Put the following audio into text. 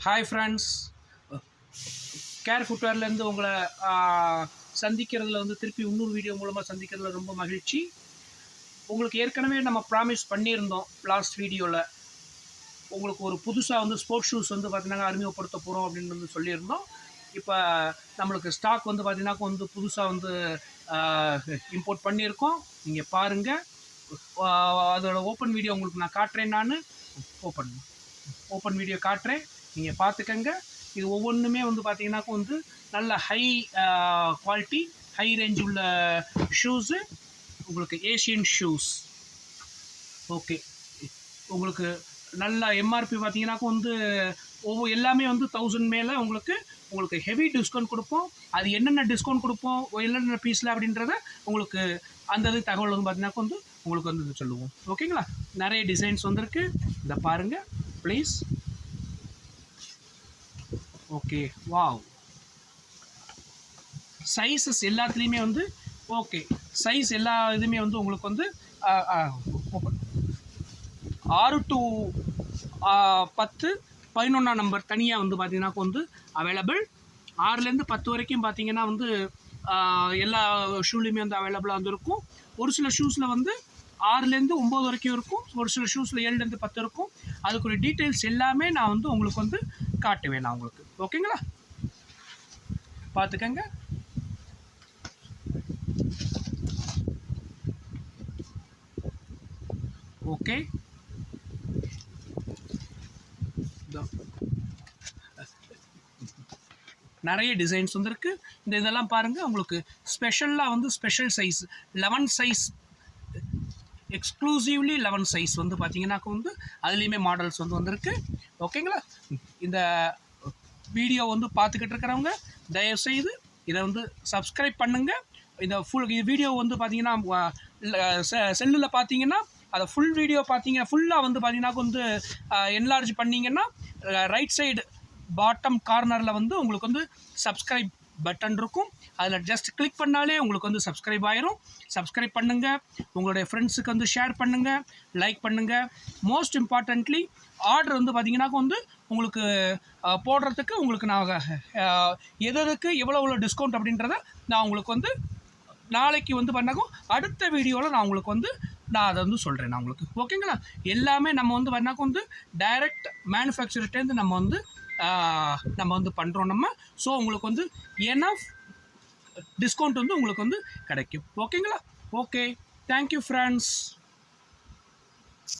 Hi friends, care ஃபுட்வேர்லேருந்து உங்களை சந்திக்கிறதுல வந்து திருப்பி இன்னொரு வீடியோ மூலமாக சந்திக்கிறதுல ரொம்ப மகிழ்ச்சி. உங்களுக்கு ஏற்கனவே நம்ம ப்ராமிஸ் பண்ணியிருந்தோம் லாஸ்ட் வீடியோவில். உங்களுக்கு ஒரு புதுசாக வந்து ஸ்போர்ட்ஸ் ஷூஸ் வந்து பார்த்தீங்கன்னா அறிமுகப்படுத்த போகிறோம் அப்படின்னு வந்து சொல்லியிருந்தோம். இப்போ நம்மளுக்கு ஸ்டாக் வந்து பார்த்தீங்கன்னா வந்து புதுசாக வந்து இம்போர்ட் பண்ணியிருக்கோம். நீங்கள் பாருங்கள், அதோட ஓப்பன் வீடியோ உங்களுக்கு நான் காட்டுறேன். நான் ஓப்பன் வீடியோ காட்டுறேன், நீங்கள் பார்த்துக்கங்க. இது ஒவ்வொன்றுமே வந்து பார்த்தீங்கன்னாக்கா வந்து நல்ல ஹை குவாலிட்டி, ஹை ரேஞ்ச் உள்ள ஷூஸு. உங்களுக்கு ஏஷியன் ஷூஸ். ஓகே, உங்களுக்கு நல்ல எம்ஆர்பி பார்த்தீங்கன்னாக்கா வந்து எல்லாமே வந்து 1000 மேலே உங்களுக்கு ஹெவி டிஸ்கவுண்ட் கொடுப்போம். அது என்னென்ன டிஸ்கவுண்ட் கொடுப்போம், என்னென்ன பீஸில் அப்படின்றத உங்களுக்கு அந்த இது தகவல் வந்து பார்த்தீங்கன்னாக்கா வந்து உங்களுக்கு வந்து இது சொல்லுவோம். ஓகேங்களா? நிறைய டிசைன்ஸ் வந்திருக்கு, இதை பாருங்கள் ப்ளீஸ். Okay, wow. சைஸஸ் எல்லாத்துலேயுமே வந்து ஓகே, சைஸ் எல்லா இதுவுமே வந்து உங்களுக்கு வந்து 6 to 10, 11 நம்பர் தனியாக வந்து பார்த்தீங்கன்னா வந்து அவைலபிள். 6லேருந்து 10 வரைக்கும் பார்த்தீங்கன்னா வந்து எல்லா ஷூலையுமே வந்து அவைலபிளாக வந்து இருக்கும். ஒரு சில ஷூஸில் வந்து 6லேருந்து 9 வரைக்கும் இருக்கும். ஒரு சில ஷூஸில் 7லேருந்து 10 இருக்கும். அதுக்குரிய டீட்டெயில்ஸ் எல்லாமே நான் வந்து உங்களுக்கு வந்து காட்டுவேன் நான் உங்களுக்கு. ஓகேங்களா? பார்த்துக்கங்க. ஓகே, நிறைய டிசைன்ஸ் வந்துருக்கு. இதெல்லாம் பாருங்கள், உங்களுக்கு ஸ்பெஷலாக வந்து special size 11 size, exclusively 11 size வந்து பார்த்தீங்கன்னாக்கா வந்து அதுலேயுமே மாடல்ஸ் வந்து வந்திருக்கு. ஓகேங்களா? இந்த வீடியோ வந்து பார்த்துக்கிட்டு இருக்கிறவங்க தயவுசெய்து இதை வந்து சப்ஸ்கிரைப் பண்ணுங்கள். இந்த வீடியோ வந்து பார்த்தீங்கன்னா செல்லில் பார்த்தீங்கன்னா அதை ஃபுல் வீடியோ பார்த்தீங்கன்னா ஃபுல்லாக வந்து பார்த்தீங்கன்னா வந்து என்லார்ஜ் பண்ணிங்கன்னா ரைட் சைடு பாட்டம் கார்னரில் வந்து உங்களுக்கு வந்து சப்ஸ்கிரைப் பட்டன் இருக்கும். அதில் ஜஸ்ட் கிளிக் பண்ணாலே உங்களுக்கு வந்து சப்ஸ்கிரைப் ஆயிரும். சப்ஸ்கிரைப் பண்ணுங்கள், உங்களுடைய ஃப்ரெண்ட்ஸுக்கு வந்து ஷேர் பண்ணுங்கள், லைக் பண்ணுங்கள். மோஸ்ட் இம்பார்ட்டண்ட்லி ஆர்டர் வந்து பார்த்தீங்கன்னாக்கா வந்து உங்களுக்கு போடுறதுக்கு உங்களுக்கு நான் எதுக்கு எவ்வளோ டிஸ்கவுண்ட் அப்படின்றத நான் உங்களுக்கு வந்து நாளைக்கு வந்து பண்ணாக்கும் அடுத்த வீடியோவில் நான் உங்களுக்கு வந்து நான் அதை வந்து சொல்கிறேன் நான் உங்களுக்கு. ஓகேங்களா? எல்லாமே நம்ம வந்து பண்ணாக்கும் வந்து டைரக்ட் மேனுஃபேக்சர்கிட்டேருந்து நம்ம வந்து பண்ணுறோம் நம்ம. ஸோ உங்களுக்கு வந்து எனஃப் டிஸ்கவுண்ட் வந்து உங்களுக்கு வந்து கிடைக்கும். ஓகேங்களா? Okay, thank you friends.